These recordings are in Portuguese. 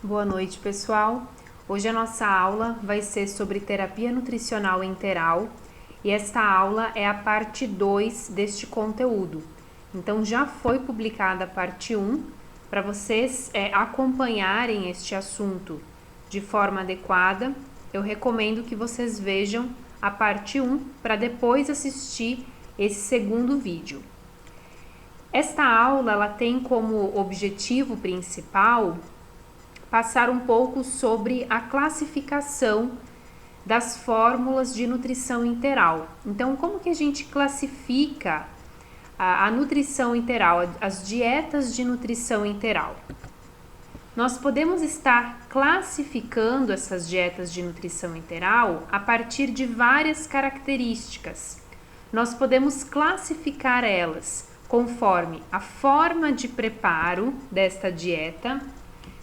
Boa noite, pessoal. Hoje a nossa aula vai ser sobre terapia nutricional enteral e esta aula é a parte 2 deste conteúdo. Então já foi publicada a parte 1 para vocês acompanharem este assunto de forma adequada. Eu recomendo que vocês vejam a parte 1 para depois assistir esse segundo vídeo. Esta aula ela tem como objetivo principal passar um pouco sobre a classificação das fórmulas de nutrição enteral. Então, como que a gente classifica a nutrição enteral, as dietas de nutrição enteral? Nós podemos estar classificando essas dietas de nutrição enteral a partir de várias características. Nós podemos classificar elas conforme a forma de preparo desta dieta,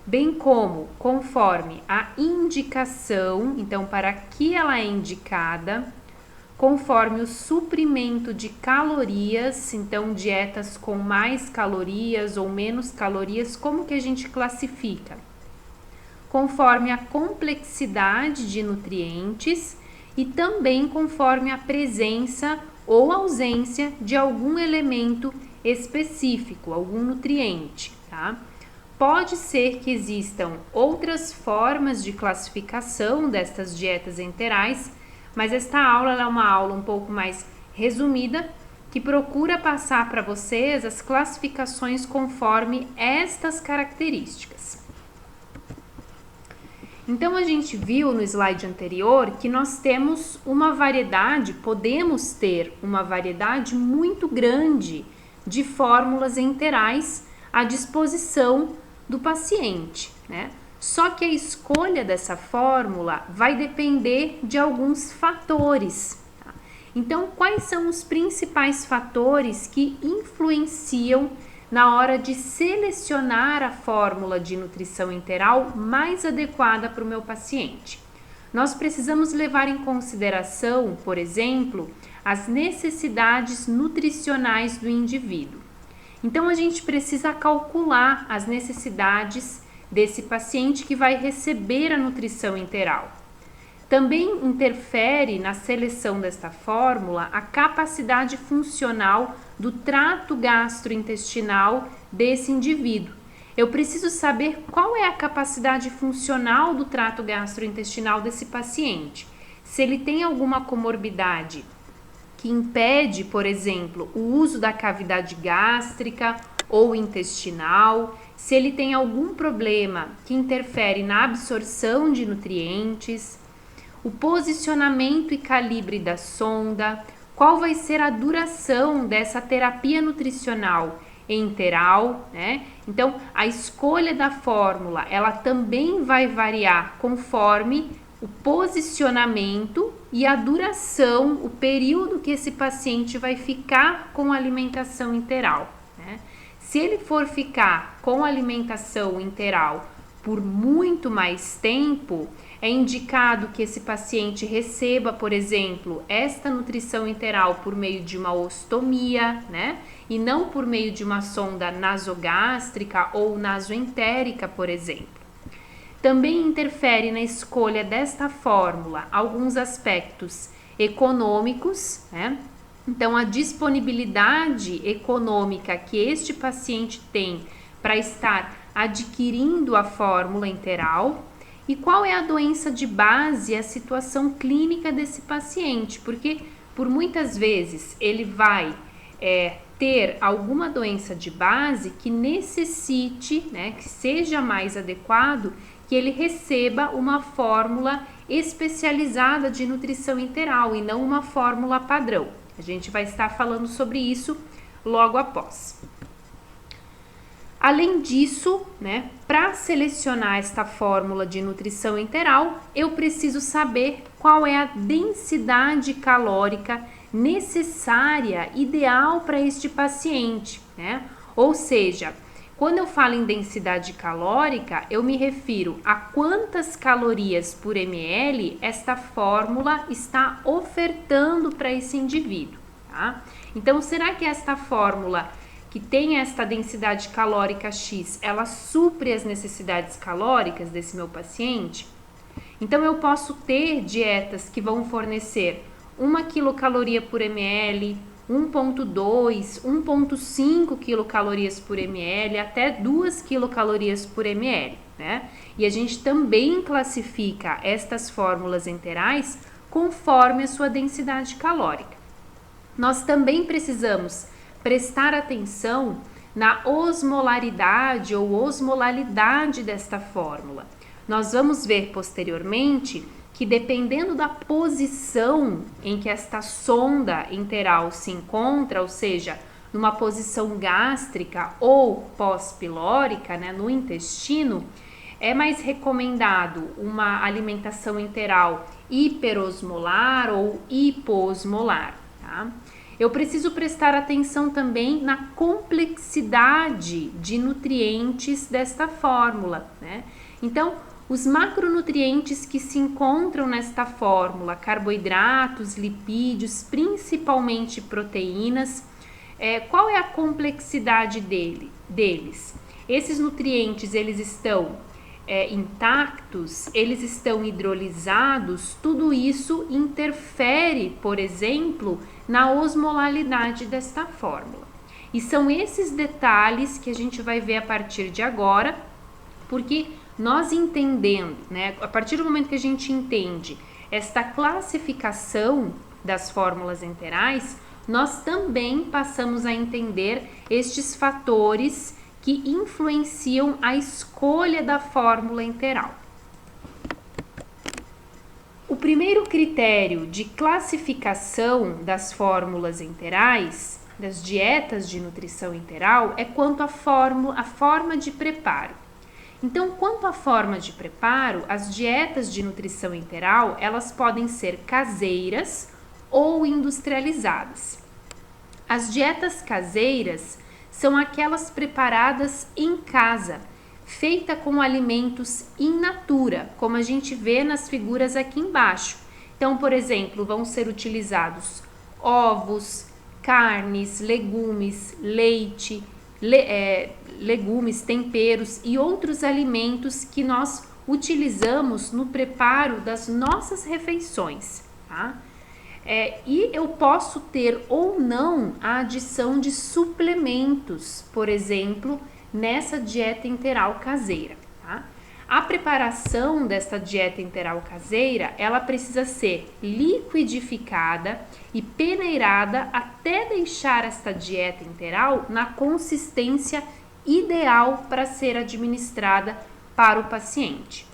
bem como conforme a indicação, então para que ela é indicada, conforme o suprimento de calorias, então dietas com mais calorias ou menos calorias, como que a gente classifica? Conforme a complexidade de nutrientes e também conforme a presença ou ausência de algum elemento específico, algum nutriente, tá? Pode ser que existam outras formas de classificação destas dietas enterais, mas esta aula é uma aula um pouco mais resumida, que procura passar para vocês as classificações conforme estas características. Então, a gente viu no slide anterior que nós temos uma variedade, podemos ter uma variedade muito grande de fórmulas enterais à disposição do paciente, né? Só que a escolha dessa fórmula vai depender de alguns fatores. Tá? Então, quais são os principais fatores que influenciam na hora de selecionar a fórmula de nutrição enteral mais adequada para o meu paciente? Nós precisamos levar em consideração, por exemplo, as necessidades nutricionais do indivíduo. Então, a gente precisa calcular as necessidades desse paciente que vai receber a nutrição enteral. Também interfere na seleção desta fórmula a capacidade funcional do trato gastrointestinal desse indivíduo. Eu preciso saber qual é a capacidade funcional do trato gastrointestinal desse paciente. Se ele tem alguma comorbidade que impede, por exemplo, o uso da cavidade gástrica ou intestinal, se ele tem algum problema que interfere na absorção de nutrientes, o posicionamento e calibre da sonda, qual vai ser a duração dessa terapia nutricional enteral, né? Então, a escolha da fórmula, ela também vai variar conforme o posicionamento e a duração, o período que esse paciente vai ficar com a alimentação enteral, né? Se ele for ficar com a alimentação enteral por muito mais tempo, é indicado que esse paciente receba, por exemplo, esta nutrição enteral por meio de uma ostomia, né? E não por meio de uma sonda nasogástrica ou nasoentérica, por exemplo. Também interfere na escolha desta fórmula alguns aspectos econômicos, né? Então, a disponibilidade econômica que este paciente tem para estar adquirindo a fórmula enteral e qual é a doença de base, a situação clínica desse paciente, porque por muitas vezes ele vai ter alguma doença de base que necessite, né, que seja mais adequado que ele receba uma fórmula especializada de nutrição enteral e não uma fórmula padrão. A gente vai estar falando sobre isso logo após. Além disso, né, para selecionar esta fórmula de nutrição enteral, eu preciso saber qual é a densidade calórica necessária, ideal para este paciente, né? Ou seja, quando eu falo em densidade calórica, eu me refiro a quantas calorias por ml esta fórmula está ofertando para esse indivíduo, tá? Então, será que esta fórmula que tem esta densidade calórica X, ela supre as necessidades calóricas desse meu paciente? Então, eu posso ter dietas que vão fornecer 1 quilocaloria por ml, 1,2, 1,5 quilocalorias por ml, até 2 quilocalorias por ml, né? E a gente também classifica estas fórmulas enterais conforme a sua densidade calórica. Nós também precisamos prestar atenção na osmolaridade ou osmolalidade desta fórmula. Nós vamos ver posteriormente que, dependendo da posição em que esta sonda enteral se encontra, ou seja, numa posição gástrica ou pós-pilórica, né, no intestino, é mais recomendado uma alimentação enteral hiperosmolar ou hipoosmolar, tá? Eu preciso prestar atenção também na complexidade de nutrientes desta fórmula, né? Então, os macronutrientes que se encontram nesta fórmula, carboidratos, lipídios, principalmente proteínas, qual é a complexidade deles? Esses nutrientes, eles estão intactos, eles estão hidrolisados, tudo isso interfere, por exemplo, na osmolalidade desta fórmula. E são esses detalhes que a gente vai ver a partir de agora, porque nós entendendo, né, a partir do momento que a gente entende esta classificação das fórmulas enterais, nós também passamos a entender estes fatores que influenciam a escolha da fórmula enteral. O primeiro critério de classificação das fórmulas enterais, das dietas de nutrição enteral, é quanto à forma de preparo. Então, quanto à forma de preparo, as dietas de nutrição enteral, elas podem ser caseiras ou industrializadas. As dietas caseiras são aquelas preparadas em casa, feita com alimentos in natura, como a gente vê nas figuras aqui embaixo. Então, por exemplo, vão ser utilizados ovos, carnes, legumes, leite, legumes, temperos e outros alimentos que nós utilizamos no preparo das nossas refeições, tá? E eu posso ter ou não a adição de suplementos, por exemplo, nessa dieta enteral caseira, tá? A preparação desta dieta enteral caseira, ela precisa ser liquidificada e peneirada até deixar esta dieta enteral na consistência ideal para ser administrada para o paciente.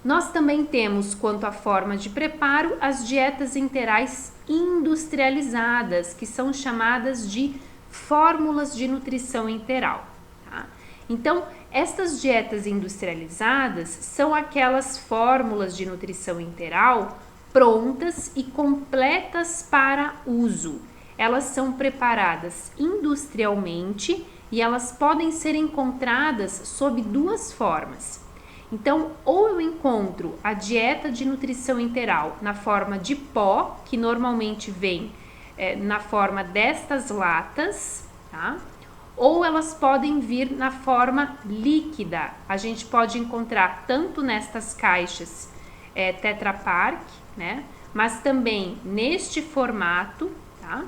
Nós também temos, quanto à forma de preparo, as dietas enterais industrializadas, que são chamadas de fórmulas de nutrição enteral, tá? Então, estas dietas industrializadas são aquelas fórmulas de nutrição enteral prontas e completas para uso. Elas são preparadas industrialmente e elas podem ser encontradas sob duas formas. Então, ou eu encontro a dieta de nutrição enteral na forma de pó, que normalmente vem na forma destas latas, tá? Ou elas podem vir na forma líquida. A gente pode encontrar tanto nestas caixas Tetra Pak, né? Mas também neste formato, tá?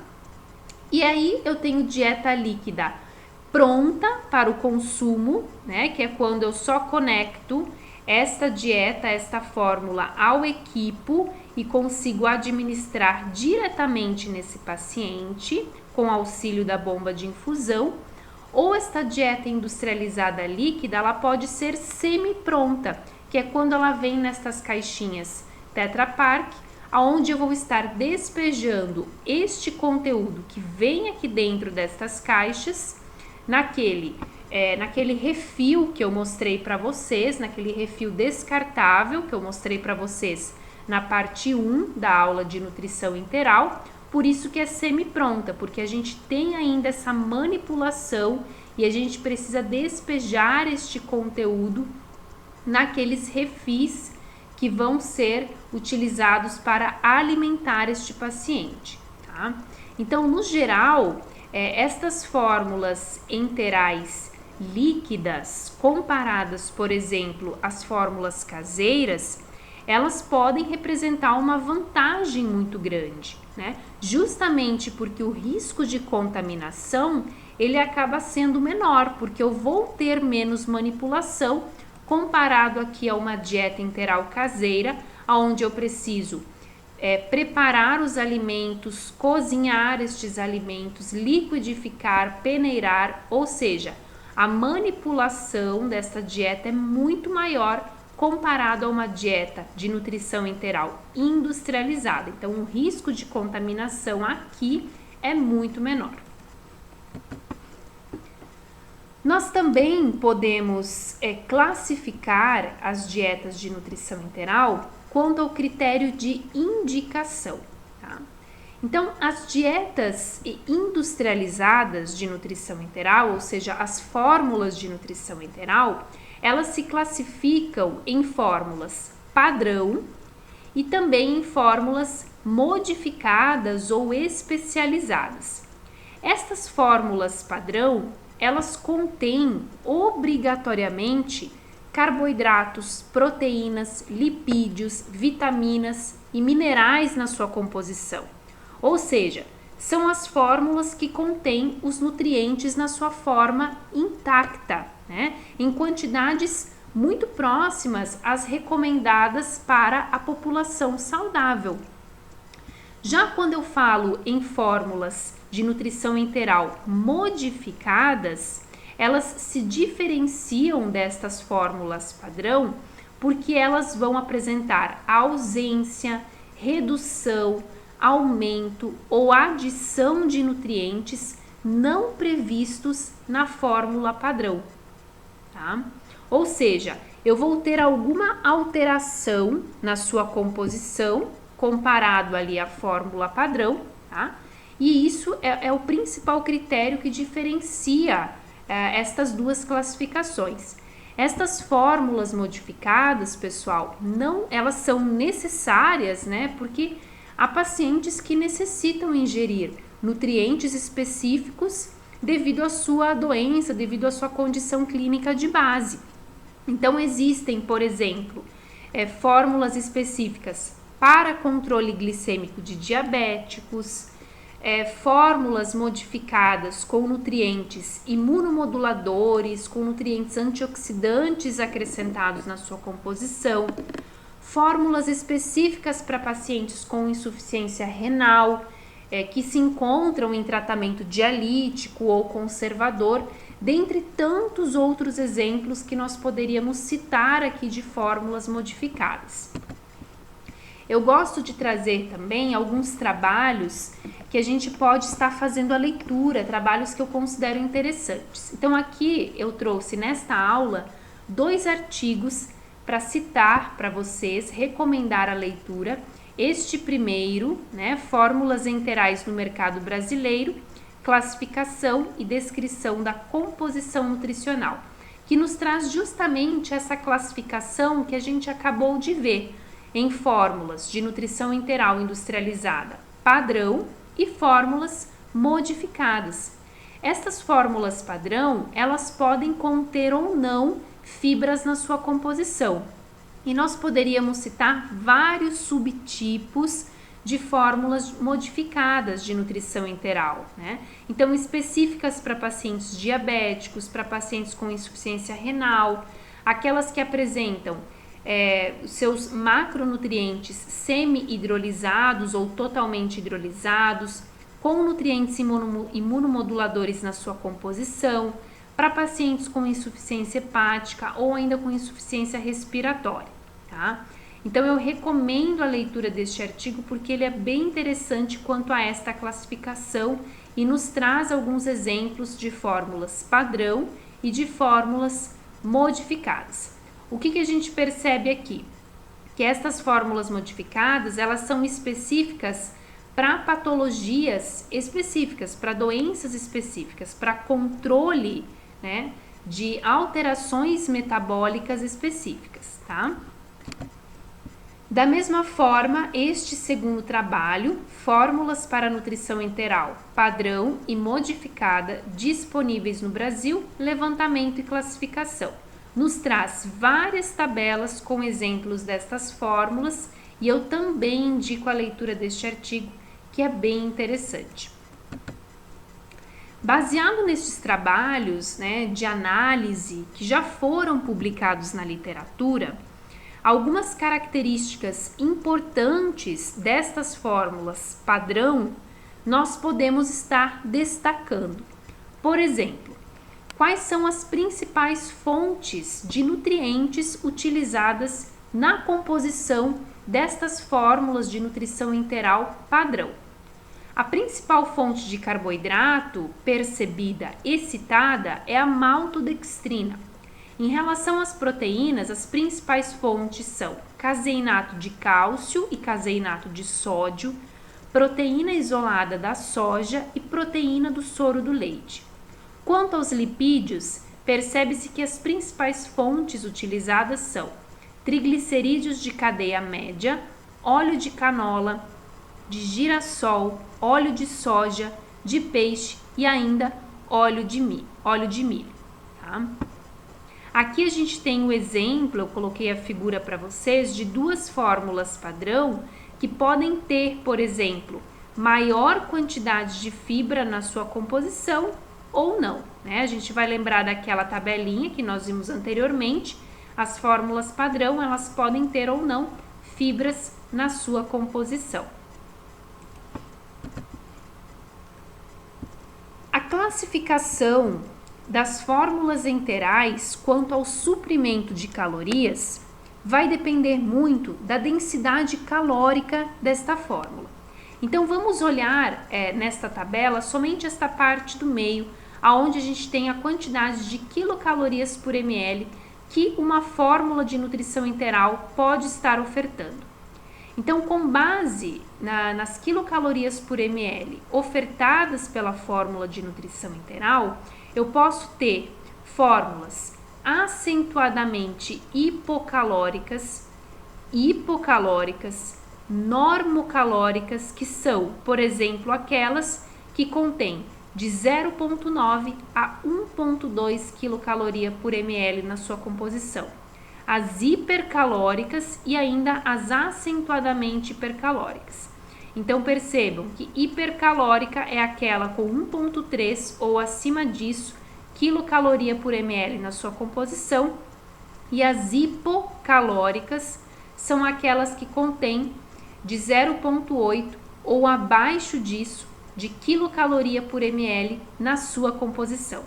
E aí eu tenho dieta líquida pronta para o consumo, né? Que é quando eu só conecto esta dieta, esta fórmula ao equipo e consigo administrar diretamente nesse paciente com auxílio da bomba de infusão. Ou esta dieta industrializada líquida, ela pode ser semi-pronta, que é quando ela vem nestas caixinhas Tetra Pak, onde eu vou estar despejando este conteúdo que vem aqui dentro destas caixas, naquele refil que eu mostrei para vocês, naquele refil descartável que eu mostrei para vocês na parte 1 da aula de nutrição enteral. Por isso que é semi-pronta, porque a gente tem ainda essa manipulação e a gente precisa despejar este conteúdo naqueles refis que vão ser utilizados para alimentar este paciente, tá? Então, no geral, Estas fórmulas enterais líquidas, comparadas, por exemplo, às fórmulas caseiras, elas podem representar uma vantagem muito grande, né? Justamente porque o risco de contaminação ele acaba sendo menor, porque eu vou ter menos manipulação comparado aqui a uma dieta enteral caseira, onde eu preciso preparar os alimentos, cozinhar estes alimentos, liquidificar, peneirar, ou seja, a manipulação desta dieta é muito maior comparado a uma dieta de nutrição enteral industrializada. Então, o risco de contaminação aqui é muito menor. Nós também podemos classificar as dietas de nutrição enteral quanto ao critério de indicação, tá? Então, as dietas industrializadas de nutrição enteral, ou seja, as fórmulas de nutrição enteral, elas se classificam em fórmulas padrão e também em fórmulas modificadas ou especializadas. Estas fórmulas padrão, elas contêm obrigatoriamente carboidratos, proteínas, lipídios, vitaminas e minerais na sua composição. Ou seja, são as fórmulas que contêm os nutrientes na sua forma intacta, né? Em quantidades muito próximas às recomendadas para a população saudável. Já quando eu falo em fórmulas de nutrição enteral modificadas, elas se diferenciam destas fórmulas padrão porque elas vão apresentar ausência, redução, aumento ou adição de nutrientes não previstos na fórmula padrão, tá? Ou seja, eu vou ter alguma alteração na sua composição comparado ali à fórmula padrão, tá? E isso é o principal critério que diferencia estas duas classificações. Estas fórmulas modificadas, pessoal, elas são necessárias, né? Porque há pacientes que necessitam ingerir nutrientes específicos devido à sua doença, devido à sua condição clínica de base. Então, existem, por exemplo, fórmulas específicas para controle glicêmico de diabéticos, fórmulas modificadas com nutrientes imunomoduladores, com nutrientes antioxidantes acrescentados na sua composição, fórmulas específicas para pacientes com insuficiência renal, que se encontram em tratamento dialítico ou conservador, dentre tantos outros exemplos que nós poderíamos citar aqui de fórmulas modificadas. Eu gosto de trazer também alguns trabalhos que a gente pode estar fazendo a leitura, trabalhos que eu considero interessantes. Então aqui eu trouxe nesta aula 2 artigos para citar para vocês, recomendar a leitura. Este primeiro, né, Fórmulas Enterais no Mercado Brasileiro, Classificação e Descrição da Composição Nutricional, que nos traz justamente essa classificação que a gente acabou de ver em fórmulas de nutrição enteral industrializada padrão e fórmulas modificadas. Estas fórmulas padrão, elas podem conter ou não fibras na sua composição. E nós poderíamos citar vários subtipos de fórmulas modificadas de nutrição enteral, né? Então, específicas para pacientes diabéticos, para pacientes com insuficiência renal, aquelas que apresentam seus macronutrientes semi-hidrolisados ou totalmente hidrolisados, com nutrientes imunomoduladores na sua composição, para pacientes com insuficiência hepática ou ainda com insuficiência respiratória, tá? Então, eu recomendo a leitura deste artigo porque ele é bem interessante quanto a esta classificação e nos traz alguns exemplos de fórmulas padrão e de fórmulas modificadas. O que a gente percebe aqui? Que estas fórmulas modificadas, elas são específicas para patologias específicas, para doenças específicas, para controle, né, de alterações metabólicas específicas, tá? Da mesma forma, este segundo trabalho, Fórmulas para a Nutrição Enteral Padrão e Modificada disponíveis no Brasil, levantamento e classificação, nos traz várias tabelas com exemplos destas fórmulas e eu também indico a leitura deste artigo, que é bem interessante. Baseado nestes trabalhos, de análise que já foram publicados na literatura, algumas características importantes destas fórmulas padrão nós podemos estar destacando. Por exemplo, quais são as principais fontes de nutrientes utilizadas na composição destas fórmulas de nutrição integral padrão? A principal fonte de carboidrato percebida e citada é a maltodextrina. Em relação às proteínas, as principais fontes são caseinato de cálcio e caseinato de sódio, proteína isolada da soja e proteína do soro do leite. Quanto aos lipídios, percebe-se que as principais fontes utilizadas são triglicerídeos de cadeia média, óleo de canola, de girassol, óleo de soja, de peixe e ainda óleo de milho. Tá? Aqui a gente tem o exemplo, eu coloquei a figura para vocês, de duas fórmulas padrão que podem ter, por exemplo, maior quantidade de fibra na sua composição ou não. A gente vai lembrar daquela tabelinha que nós vimos anteriormente, as fórmulas padrão, elas podem ter ou não fibras na sua composição. A classificação das fórmulas enterais quanto ao suprimento de calorias vai depender muito da densidade calórica desta fórmula. Então vamos olhar nesta tabela somente esta parte do meio, aonde a gente tem a quantidade de quilocalorias por ml que uma fórmula de nutrição integral pode estar ofertando. Então, com base nas quilocalorias por ml ofertadas pela fórmula de nutrição integral, eu posso ter fórmulas acentuadamente hipocalóricas, normocalóricas, que são, por exemplo, aquelas que contêm de 0,9 a 1,2 quilocaloria por ml na sua composição. As hipercalóricas e ainda as acentuadamente hipercalóricas. Então percebam que hipercalórica é aquela com 1,3 ou acima disso quilocaloria por ml na sua composição, e as hipocalóricas são aquelas que contêm de 0,8 ou abaixo disso de quilocaloria por ml na sua composição.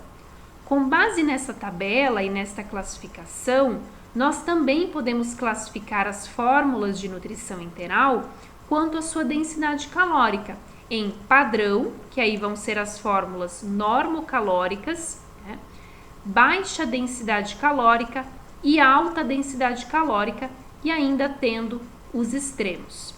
Com base nessa tabela e nesta classificação, nós também podemos classificar as fórmulas de nutrição integral quanto à sua densidade calórica, em padrão, que aí vão ser as fórmulas normocalóricas, baixa densidade calórica e alta densidade calórica, e ainda tendo os extremos.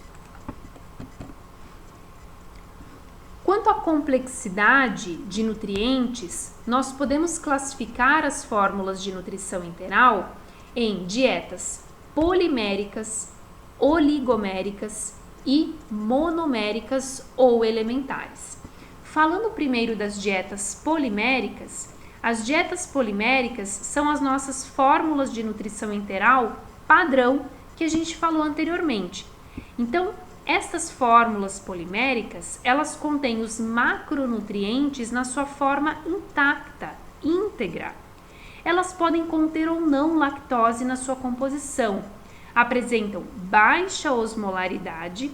Quanto à complexidade de nutrientes, nós podemos classificar as fórmulas de nutrição integral em dietas poliméricas, oligoméricas e monoméricas ou elementares. Falando primeiro das dietas poliméricas, as dietas poliméricas são as nossas fórmulas de nutrição integral padrão que a gente falou anteriormente. Então, estas fórmulas poliméricas, elas contêm os macronutrientes na sua forma intacta, íntegra. Elas podem conter ou não lactose na sua composição, apresentam baixa osmolaridade,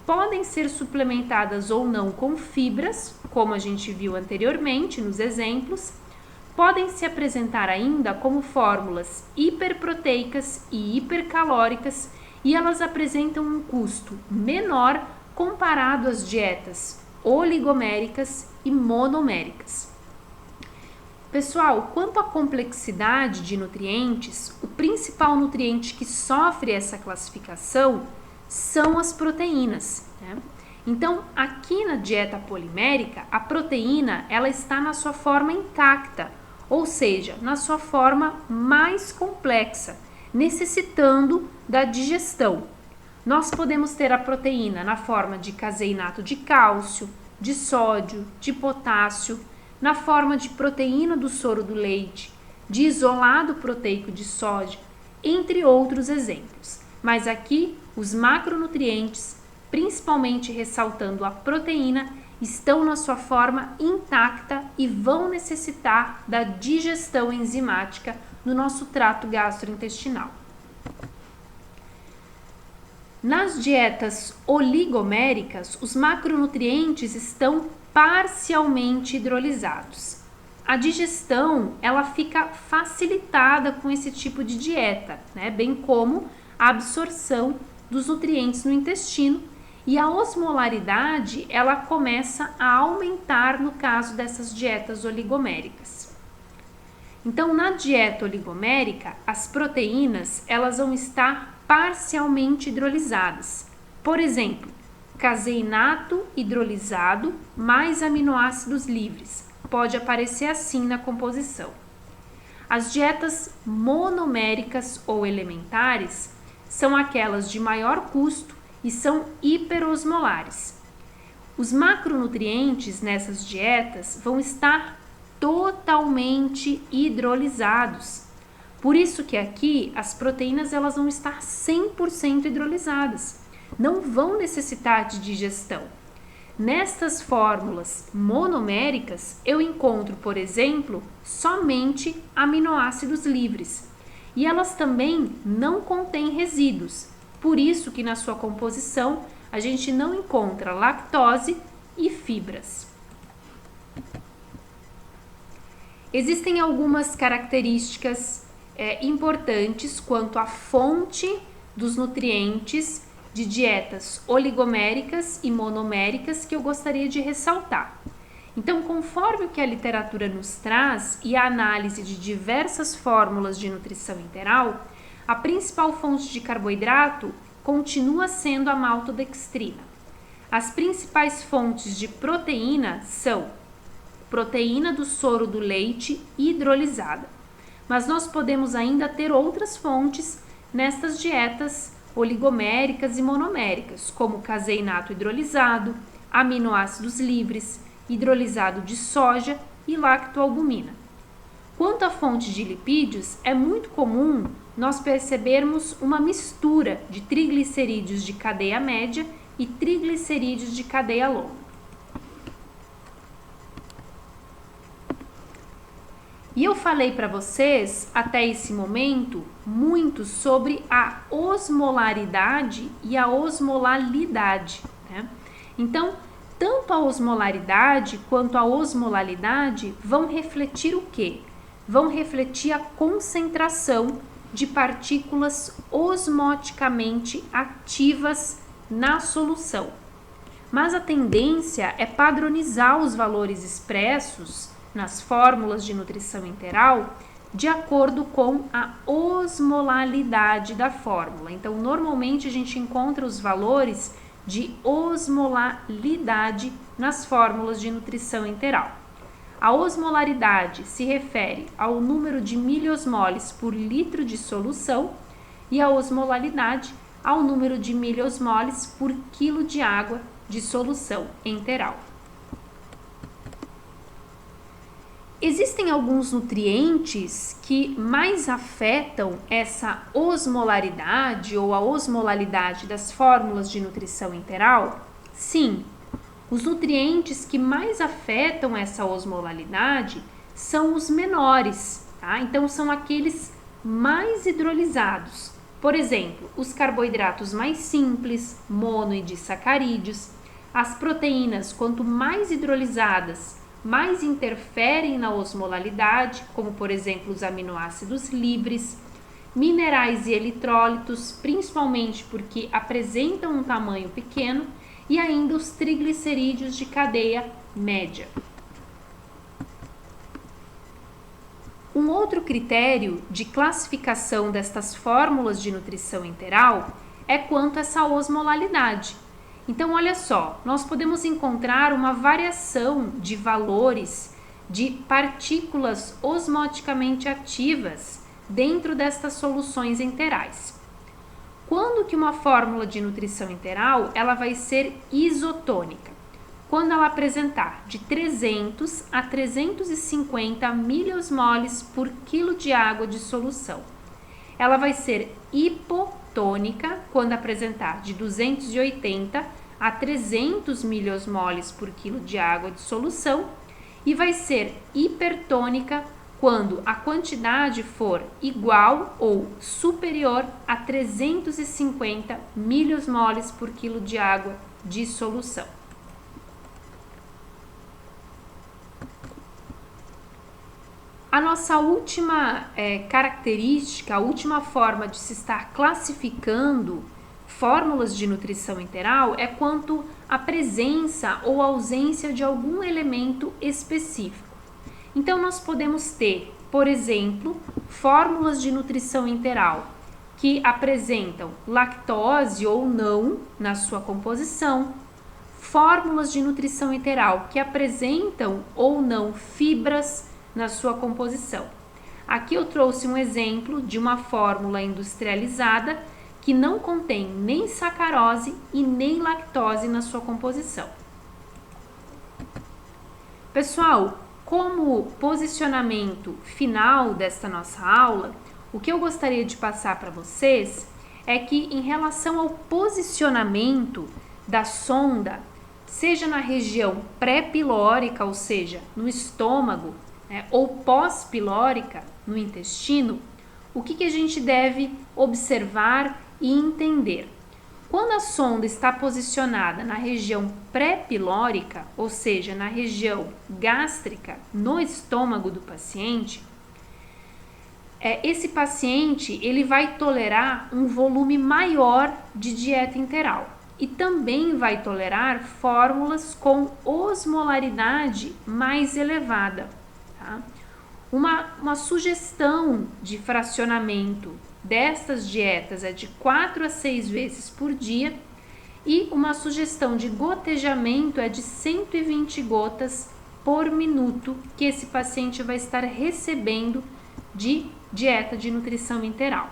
podem ser suplementadas ou não com fibras, como a gente viu anteriormente nos exemplos, podem se apresentar ainda como fórmulas hiperproteicas e hipercalóricas, e elas apresentam um custo menor comparado às dietas oligoméricas e monoméricas. Pessoal, quanto à complexidade de nutrientes, o principal nutriente que sofre essa classificação são as proteínas. Então, aqui na dieta polimérica, a proteína ela está na sua forma intacta, ou seja, na sua forma mais complexa, necessitando da digestão. Nós podemos ter a proteína na forma de caseinato de cálcio, de sódio, de potássio, na forma de proteína do soro do leite, de isolado proteico de soja, entre outros exemplos. Mas aqui, os macronutrientes, principalmente ressaltando a proteína, estão na sua forma intacta e vão necessitar da digestão enzimática no nosso trato gastrointestinal. Nas dietas oligoméricas, os macronutrientes estão parcialmente hidrolisados. A digestão, ela fica facilitada com esse tipo de dieta, né? Bem como a absorção dos nutrientes no intestino, e a osmolaridade, ela começa a aumentar no caso dessas dietas oligoméricas. Então, na dieta oligomérica, as proteínas, elas vão estar parcialmente hidrolizadas. Por exemplo, caseinato hidrolisado mais aminoácidos livres. Pode aparecer assim na composição. As dietas monoméricas ou elementares são aquelas de maior custo e são hiperosmolares. Os macronutrientes nessas dietas vão estar totalmente hidrolizados. Por isso que aqui as proteínas elas vão estar 100% hidrolizadas, não vão necessitar de digestão. Nestas fórmulas monoméricas eu encontro, por exemplo, somente aminoácidos livres e elas também não contêm resíduos, por isso que na sua composição a gente não encontra lactose e fibras. Existem algumas características importantes quanto à fonte dos nutrientes de dietas oligoméricas e monoméricas que eu gostaria de ressaltar. Então, conforme o que a literatura nos traz e a análise de diversas fórmulas de nutrição interal, a principal fonte de carboidrato continua sendo a maltodextrina. As principais fontes de proteína são proteína do soro do leite hidrolisada. Mas nós podemos ainda ter outras fontes nestas dietas oligoméricas e monoméricas, como caseinato hidrolisado, aminoácidos livres, hidrolisado de soja e lactoalbumina. Quanto à fonte de lipídios, é muito comum nós percebermos uma mistura de triglicerídeos de cadeia média e triglicerídeos de cadeia longa. E eu falei para vocês, até esse momento, muito sobre a osmolaridade e a osmolalidade, né? Então, tanto a osmolaridade quanto a osmolalidade vão refletir o quê? Vão refletir a concentração de partículas osmoticamente ativas na solução. Mas a tendência é padronizar os valores expressos nas fórmulas de nutrição interal de acordo com a osmolalidade da fórmula. Então, normalmente a gente encontra os valores de osmolalidade nas fórmulas de nutrição interal. A osmolaridade se refere ao número de miliosmoles por litro de solução e a osmolalidade ao número de miliosmoles por quilo de água de solução enteral. Existem alguns nutrientes que mais afetam essa osmolaridade ou a osmolalidade das fórmulas de nutrição interal? Sim, os nutrientes que mais afetam essa osmolalidade são os menores, tá? Então são aqueles mais hidrolizados. Por exemplo, os carboidratos mais simples, mono e disacarídeos, as proteínas, quanto mais hidrolizadas, mais interferem na osmolalidade, como por exemplo os aminoácidos livres, minerais e eletrólitos, principalmente porque apresentam um tamanho pequeno, e ainda os triglicerídeos de cadeia média. Um outro critério de classificação destas fórmulas de nutrição interal é quanto a essa osmolalidade. Então, olha só, nós podemos encontrar uma variação de valores de partículas osmoticamente ativas dentro destas soluções enterais. Quando que uma fórmula de nutrição interal ela vai ser isotônica? Quando ela apresentar de 300 a 350 miliosmoles por quilo de água de solução. Ela vai ser hipotônica quando apresentar de 280 a 300 miliosmoles por quilo de água de solução e vai ser hipertônica quando a quantidade for igual ou superior a 350 miliosmoles por quilo de água de solução. A nossa última característica, a última forma de se estar classificando fórmulas de nutrição interal é quanto à presença ou ausência de algum elemento específico. Então, nós podemos ter, por exemplo, fórmulas de nutrição interal que apresentam lactose ou não na sua composição, fórmulas de nutrição interal que apresentam ou não fibras na sua composição. Aqui eu trouxe um exemplo de uma fórmula industrializada que não contém nem sacarose e nem lactose na sua composição. Pessoal, como posicionamento final desta nossa aula, o que eu gostaria de passar para vocês é que em relação ao posicionamento da sonda, seja na região pré-pilórica, ou seja, no estômago, ou pós-pilórica, no intestino, o que a gente deve observar e entender? Quando a sonda está posicionada na região pré-pilórica, ou seja, na região gástrica, no estômago do paciente, esse paciente ele vai tolerar um volume maior de dieta interal e também vai tolerar fórmulas com osmolaridade mais elevada. Tá? Uma sugestão de fracionamento destas dietas é de 4 a 6 vezes por dia e uma sugestão de gotejamento é de 120 gotas por minuto que esse paciente vai estar recebendo de dieta de nutrição interal.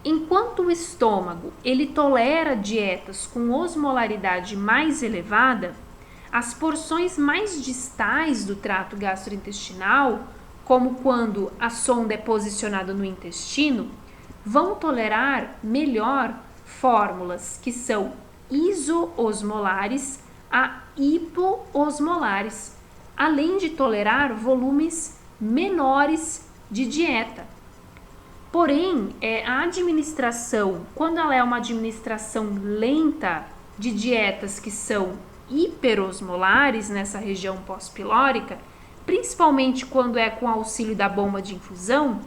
Enquanto o estômago ele tolera dietas com osmolaridade mais elevada, as porções mais distais do trato gastrointestinal, como quando a sonda é posicionada no intestino, vão tolerar melhor fórmulas que são isoosmolares a hipoosmolares, além de tolerar volumes menores de dieta. Porém, a administração, quando ela é uma administração lenta de dietas que são hiperosmolares nessa região pós-pilórica, principalmente quando é com auxílio da bomba de infusão,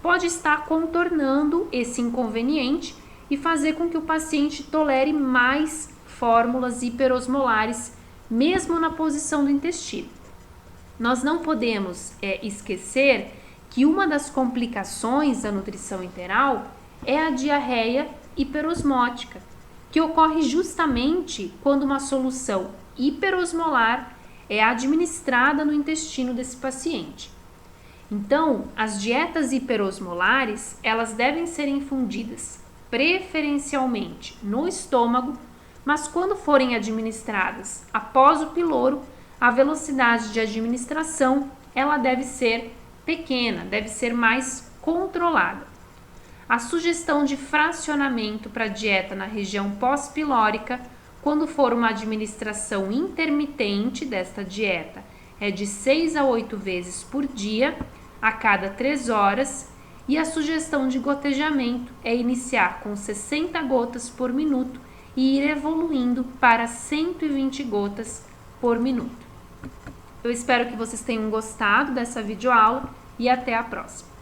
pode estar contornando esse inconveniente e fazer com que o paciente tolere mais fórmulas hiperosmolares, mesmo na posição do intestino. Nós não podemos esquecer que uma das complicações da nutrição interal é a diarreia hiperosmótica, que ocorre justamente quando uma solução hiperosmolar é administrada no intestino desse paciente. Então, as dietas hiperosmolares, elas devem ser infundidas preferencialmente no estômago, mas quando forem administradas após o piloro, a velocidade de administração, ela deve ser pequena, deve ser mais controlada. A sugestão de fracionamento para a dieta na região pós-pilórica, quando for uma administração intermitente desta dieta, é de 6 a 8 vezes por dia, a cada 3 horas, e a sugestão de gotejamento é iniciar com 60 gotas por minuto e ir evoluindo para 120 gotas por minuto. Eu espero que vocês tenham gostado dessa videoaula e até a próxima.